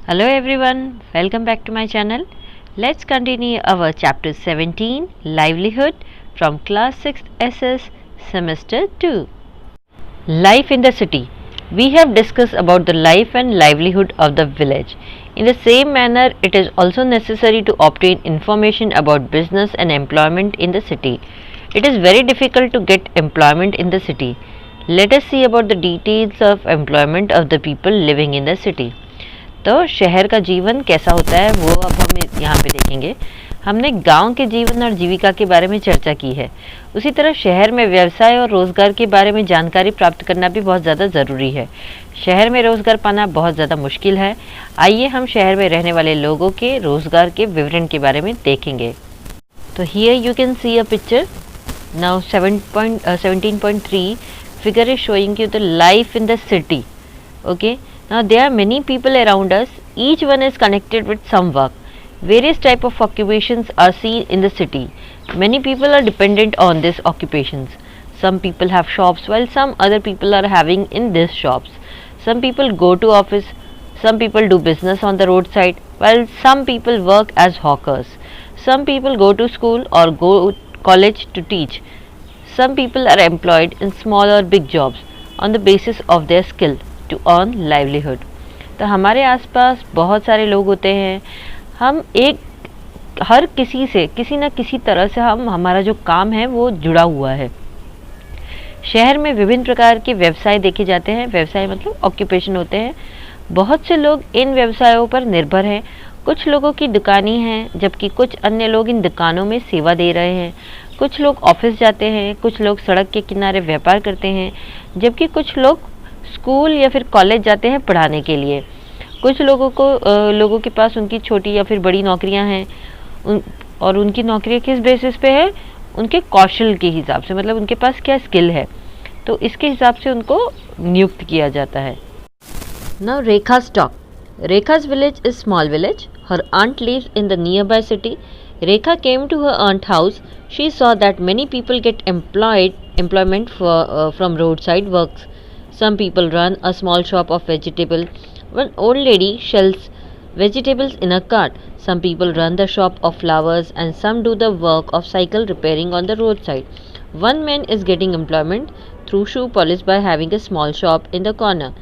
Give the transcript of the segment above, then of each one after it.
Hello everyone, welcome back to my channel. Let's continue our chapter 17 Livelihood from class 6 SS semester 2. Life in the city. We have discussed about the life and livelihood of the village. In the same manner, it is also necessary to obtain information about business and employment in the city. It is very difficult to get employment in the city. Let us see about the details of employment of the people living in the city. तो शहर का जीवन कैसा होता है वो अब हम यहाँ पे देखेंगे। हमने गांव के जीवन और जीविका के बारे में चर्चा की है। उसी तरह शहर में व्यवसाय और रोज़गार के बारे में जानकारी प्राप्त करना भी बहुत ज़्यादा ज़रूरी है। शहर में रोज़गार पाना बहुत ज़्यादा मुश्किल है। आइए हम शहर में रहने वाले लोगों के रोज़गार के विवरण के बारे में देखेंगे। तो here you can see a picture now 17.3 figure is showing you the life in the city. Okay, now there are many people around us, each one is connected with some work. Various type of occupations are seen in the city. Many people are dependent on these occupations. Some people have shops while some other people are having in these shops. Some people go to office, some people do business on the roadside while some people work as hawkers. Some people go to school or go college to teach. Some people are employed in small or big jobs on the basis of their skill to earn livelihood. तो हमारे आसपास बहुत सारे लोग होते हैं। हम हर किसी से किसी न किसी तरह से हमारा जो काम है वो जुड़ा हुआ है। शहर में विभिन्न प्रकार के व्यवसाय देखे जाते हैं। व्यवसाय मतलब ऑक्यूपेशन होते हैं। बहुत से लोग इन व्यवसायों पर निर्भर हैं। कुछ लोगों की दुकानें हैं जबकि कुछ अन्य लोग इन दुकानों में सेवा दे रहे हैं। कुछ लोग ऑफिस जाते हैं, कुछ लोग सड़क के किनारे व्यापार करते हैं, जबकि कुछ लोग स्कूल या फिर कॉलेज जाते हैं पढ़ाने के लिए। कुछ लोगों के पास उनकी छोटी या फिर बड़ी नौकरियां हैं और उनकी नौकरियां किस बेसिस पे है, उनके कौशल के हिसाब से, मतलब उनके पास क्या स्किल है, तो इसके हिसाब से उनको नियुक्त किया जाता है। Now Rekha's talk. Rekha's village is small village. Her aunt lives in the nearby city. Rekha came to her aunt's house. She saw that many people get employment from roadside works. Some people run a small shop of vegetable. One old lady sells vegetables in a cart. Some people run the shop of flowers and some do the work of cycle repairing on the roadside. One man is getting employment through shoe polish by having a small shop in the corner.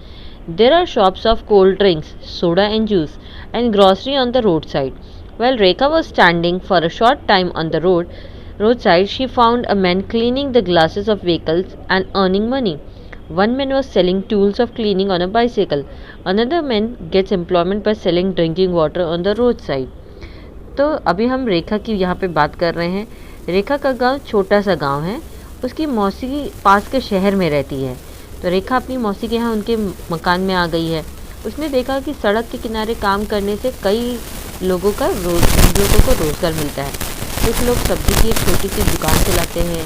There are shops of cold drinks, soda and juice and grocery on the roadside. While Rekha was standing for a short time on the roadside, she found a man cleaning the glasses of vehicles and earning money. One man was selling tools of cleaning on a bicycle. Another man gets employment by selling drinking water on the roadside. तो अभी हम रेखा की यहाँ पे बात कर रहे हैं। रेखा का गांव छोटा सा गांव है। उसकी मौसी पास के शहर में रहती है। तो रेखा अपनी मौसी के यहाँ उनके मकान में आ गई है। उसने देखा कि सड़क के किनारे काम करने से कई लोगों को रोज़गार मिलता है। कुछ लोग सब्जी की एक छोटी सी दुकान चलाते हैं।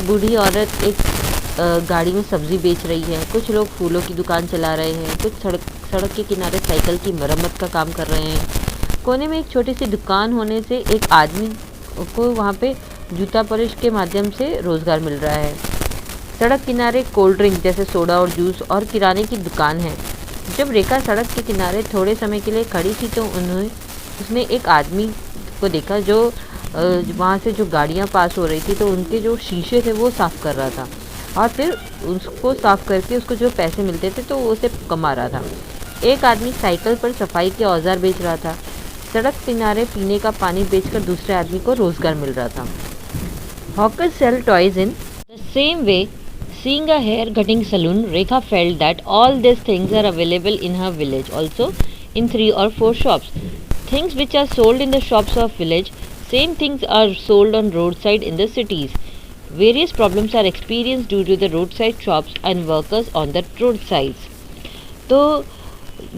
बूढ़ी औरत एक गाड़ी में सब्ज़ी बेच रही है। कुछ लोग फूलों की दुकान चला रहे हैं। कुछ सड़क के किनारे साइकिल की मरम्मत का काम कर रहे हैं। कोने में एक छोटी सी दुकान होने से एक आदमी को वहाँ पे जूता पॉलिश के माध्यम से रोज़गार मिल रहा है। सड़क किनारे कोल्ड ड्रिंक जैसे सोडा और जूस और किराने की दुकान है। जब रेखा सड़क के किनारे थोड़े समय के लिए खड़ी थी तो उसने एक आदमी को देखा जो वहाँ से जो गाड़ियाँ पास हो रही थी तो उनके जो शीशे थे वो साफ़ कर रहा था और फिर उसको साफ़ करके उसको जो पैसे मिलते थे तो वो उसे कमा रहा था। एक आदमी साइकिल पर सफाई के औजार बेच रहा था। सड़क किनारे पीने का पानी बेचकर दूसरे आदमी को रोज़गार मिल रहा था। Hawkers sell toys in the same way. Seeing a hair cutting salon, Rekha felt that all these things are available in her village also in 3 or 4 shops. Things which are sold in the shops of village, same things are sold on roadside in the cities. Various problems are experienced due to the roadside shops and workers on the roadsides. तो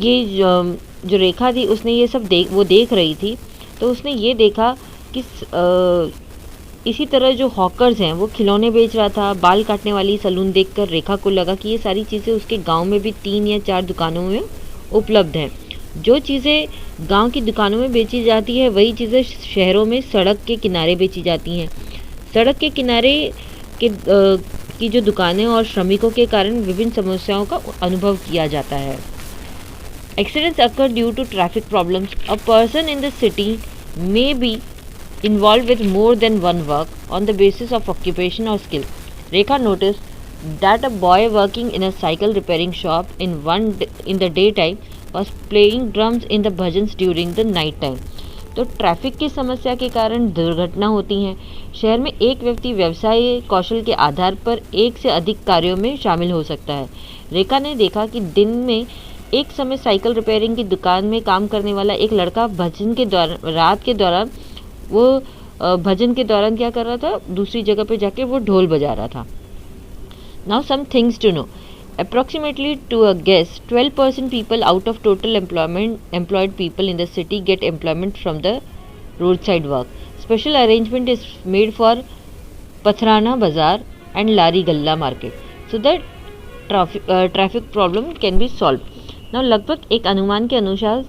ये जो रेखा थी उसने ये सब देख रही थी तो उसने ये देखा कि इसी तरह जो हॉकर्स हैं वो खिलौने बेच रहा था। बाल काटने वाली सलून देखकर रेखा को लगा कि ये सारी चीज़ें उसके गांव में भी 3 या 4 दुकानों में उपलब्ध हैं। जो चीज़ें गांव की दुकानों में बेची जाती है वही चीज़ें शहरों में सड़क के किनारे बेची जाती हैं। सड़क के किनारे की जो दुकानें और श्रमिकों के कारण विभिन्न समस्याओं का अनुभव किया जाता है। Accidents occur due to traffic problems. A person in the city may be involved with more than one work on the basis of occupation or skill. Rekha noticed that a boy working in a cycle repairing shop in the daytime was playing drums in the bhajans during the night time. तो traffic की समस्या के कारण दुर्घटना होती हैं। शहर में एक व्यक्ति व्यवसाय कौशल के आधार पर एक से अधिक कार्यों में शामिल हो सकता है। रेखा ने देखा कि दिन में एक समय साइकिल रिपेयरिंग की दुकान में काम करने वाला एक लड़का भजन के दौरान रात के दौरान वो भजन के दौरान क्या कर रहा था, दूसरी जगह पे जाके वो ढोल बजा रहा था। Now some things to know. Approximately to a guess, 12% people out of total employed people in the city get employment from the roadside work. Special arrangement is made for Pathrana Bazaar and Lari Galla market so that traffic problem can be solved. Now लगभग एक अनुमान के अनुसार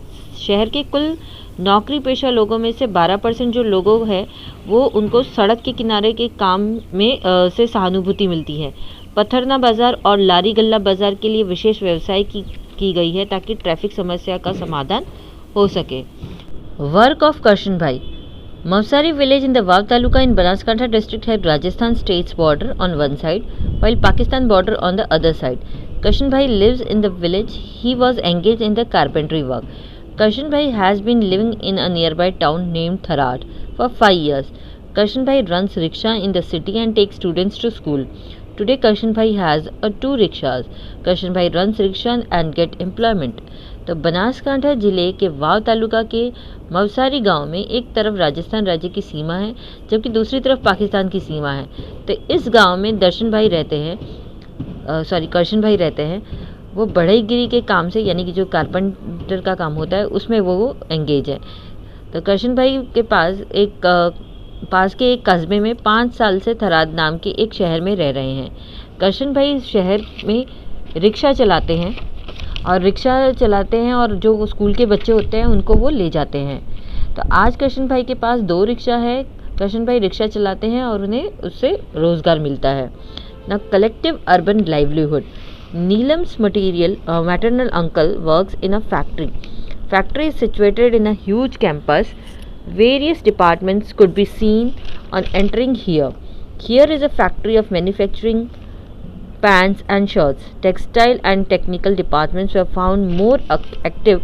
शहर के कुल नौकरी पेशा लोगों में से 12% जो लोगों हैं वो उनको सड़क के किनारे के काम में से सहानुभूति मिलती है। पथरना बाज़ार और लारी गल्ला बाज़ार के लिए विशेष व्यवसाय की गई है ताकि ट्रैफिक समस्या का समाधान हो सके। वर्क ऑफ करशन भाई। Mavsari village in the Vav taluka in Banaskantha district have Rajasthan states border on one side while Pakistan border on the other side. Karshan Bhai lives in the village. He was engaged in the carpentry work. Karshan Bhai has been living in a nearby town named Tharad for 5 years. Karshan Bhai runs rickshaw in the city and takes students to school. Today Karshan Bhai has 2 rickshaws. Karshan Bhai runs rickshaw and get employment. तो बनासकांठा जिले के वाव तालुका के मवसारी गांव में एक तरफ राजस्थान राज्य की सीमा है जबकि दूसरी तरफ पाकिस्तान की सीमा है। तो इस गांव में करशन भाई रहते हैं। वो बढ़ईगिरी के काम से यानी कि जो कारपेंटर का काम होता है उसमें वो एंगेज है। तो करशन भाई के पास के एक कस्बे में 5 साल से थराद नाम के एक शहर में रह रहे हैं। करशन भाई शहर में रिक्शा चलाते हैं और जो स्कूल के बच्चे होते हैं उनको वो ले जाते हैं। तो आज करशन भाई के पास 2 रिक्शा है। करशन भाई रिक्शा चलाते हैं और उन्हें उससे रोज़गार मिलता है। ना collective urban livelihood. Neelam's maternal uncle works in a factory. Factory is situated in a huge campus. Various departments could be seen on entering here. Here is a factory of manufacturing pants and shirts. Textile and technical departments were found more active.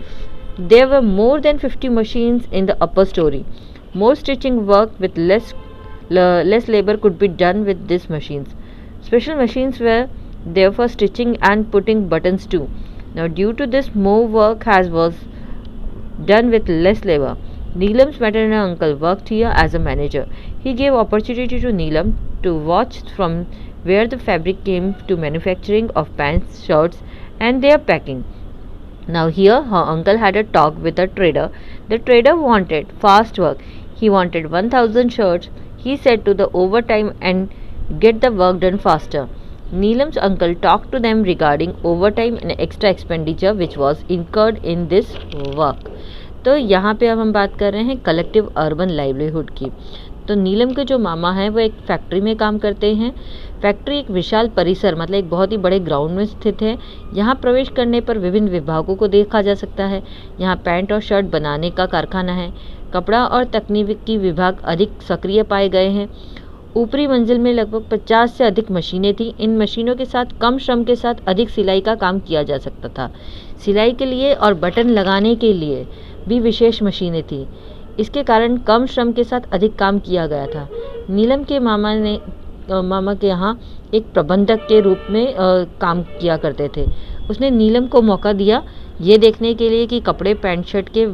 There were more than 50 machines in the upper story. More stitching work with less labor could be done with these machines. Special machines were there for stitching and putting buttons too. Now due to this, more work was done with less labor. Neelam's maternal uncle worked here as a manager. He gave opportunity to Neelam to watch from where the fabric came to manufacturing of pants, shirts and their packing. Now here her uncle had a talk with a trader. The trader wanted fast work. He wanted 1000 shirts. He said to the overtime and get the work done faster. Neelam's uncle talked to them regarding overtime and extra expenditure which was incurred in this work. तो यहाँ पे अब हम बात कर रहे हैं collective urban livelihood की। तो नीलम के जो मामा हैं वो एक फैक्ट्री में काम करते हैं। फैक्ट्री एक विशाल परिसर मतलब एक बहुत ही बड़े ग्राउंड में स्थित है। यहाँ प्रवेश करने पर विभिन्न विभागों को देखा जा सकता है। यहाँ पैंट और शर्ट बनाने का कारखाना है। कपड़ा और तकनीकी विभाग अधिक सक्रिय पाए गए हैं। ऊपरी मंजिल में लगभग 50 से अधिक मशीनें थीं। इन मशीनों के साथ कम श्रम के साथ अधिक सिलाई का काम किया जा सकता था। सिलाई के लिए और बटन लगाने के लिए भी विशेष मशीनें थीं। इसके कारण कम श्रम के साथ अधिक काम किया गया था। नीलम के मामा के यहाँ एक प्रबंधक के रूप में काम किया करते थे। उसने नीलम को मौका दिया ये देखने के लिए कि कपड़े पैंट शर्ट के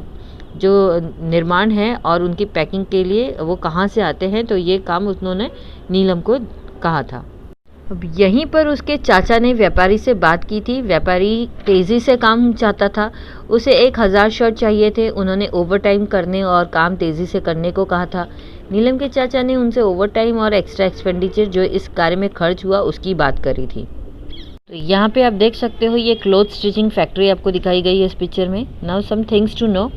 जो निर्माण है और उनकी पैकिंग के लिए वो कहाँ से आते हैं। तो ये काम उन्होंने नीलम को कहा था। अब यहीं पर उसके चाचा ने व्यापारी से बात की थी। व्यापारी तेज़ी से काम चाहता था। उसे 1000 शर्ट चाहिए थे। उन्होंने ओवरटाइम करने और काम तेज़ी से करने को कहा था। नीलम के चाचा ने उनसे ओवरटाइम और एक्स्ट्रा एक्सपेंडिचर जो इस कार्य में खर्च हुआ उसकी बात करी थी। तो यहाँ पे आप देख सकते हो ये क्लोथ स्टिचिंग फैक्ट्री आपको दिखाई गई है इस पिक्चर में। Now some things to know.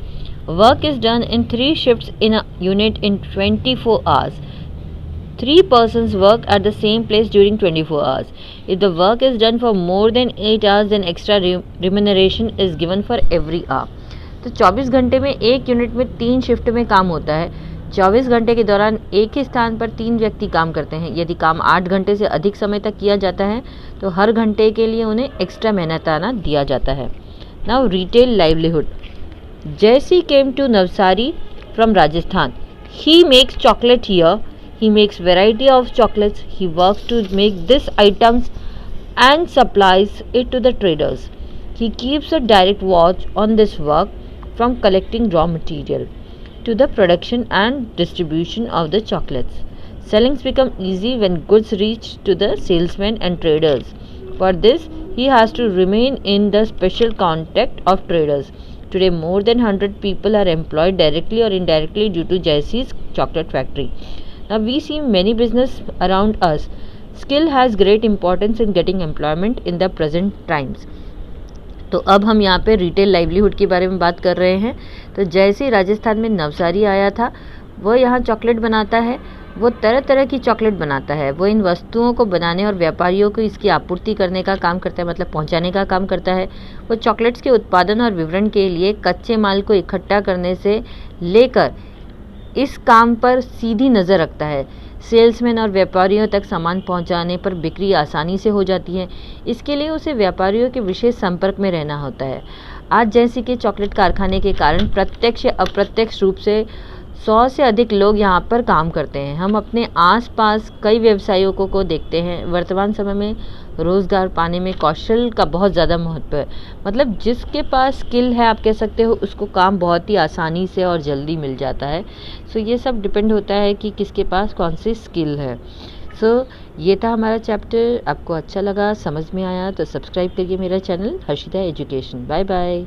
Work is done in 3 shifts in a unit in 24 hours. 3 persons work at the same place during 24 hours. If the work is done for more than 8 hours, then extra remuneration is given for every hour. तो 24 घंटे में एक unit में 3 shift में काम होता है. 24 घंटे के दौरान एक ही स्थान पर 3 व्यक्ति काम करते हैं. यदि काम 8 घंटे से अधिक समय तक किया जाता है तो हर घंटे के लिए उन्हें एक्स्ट्रा मेहनताना दिया जाता है. Now retail livelihood. जैसी came to Navsari from Rajasthan. He makes chocolate here. He makes variety of chocolates. He works to make these items and supplies it to the traders. He keeps a direct watch on this work from collecting raw material to the production and distribution of the chocolates. Sellings become easy when goods reach to the salesmen and traders. For this, he has to remain in the special contact of traders. Today, more than 100 people are employed directly or indirectly due to Jaycee's chocolate factory. Now, we see many business around us. Skill has great importance in getting employment in the present times. तो अब हम यहाँ पे retail livelihood के बारे में बात कर रहे हैं. तो जैसे राजस्थान में नवसारी आया था, वो यहाँ चॉकलेट बनाता है. वो तरह तरह की चॉकलेट बनाता है. वो इन वस्तुओं को बनाने और व्यापारियों को इसकी आपूर्ति करने का काम करता है, मतलब पहुंचाने का काम करता है. वो चॉकलेट्स के उत्पादन और वितरण के लिए कच्चे माल को इकट्ठा करने से लेकर इस काम पर सीधी नज़र रखता है. सेल्समैन और व्यापारियों तक सामान पहुंचाने पर बिक्री आसानी से हो जाती है. इसके लिए उसे व्यापारियों के विशेष संपर्क में रहना होता है. आज जैसे कि चॉकलेट कारखाने के कारण प्रत्यक्ष या अप्रत्यक्ष रूप से 100 से अधिक लोग यहाँ पर काम करते हैं. हम अपने आसपास कई व्यवसायों को देखते हैं. वर्तमान समय में रोज़गार पाने में कौशल का बहुत ज़्यादा महत्व है. मतलब जिसके पास स्किल है, आप कह सकते हो, उसको काम बहुत ही आसानी से और जल्दी मिल जाता है. सो ये सब डिपेंड होता है कि किसके पास कौन सी स्किल है. सो ये था हमारा चैप्टर. आपको अच्छा लगा, समझ में आया तो सब्सक्राइब करिए मेरा channel Harshita education. Bye bye.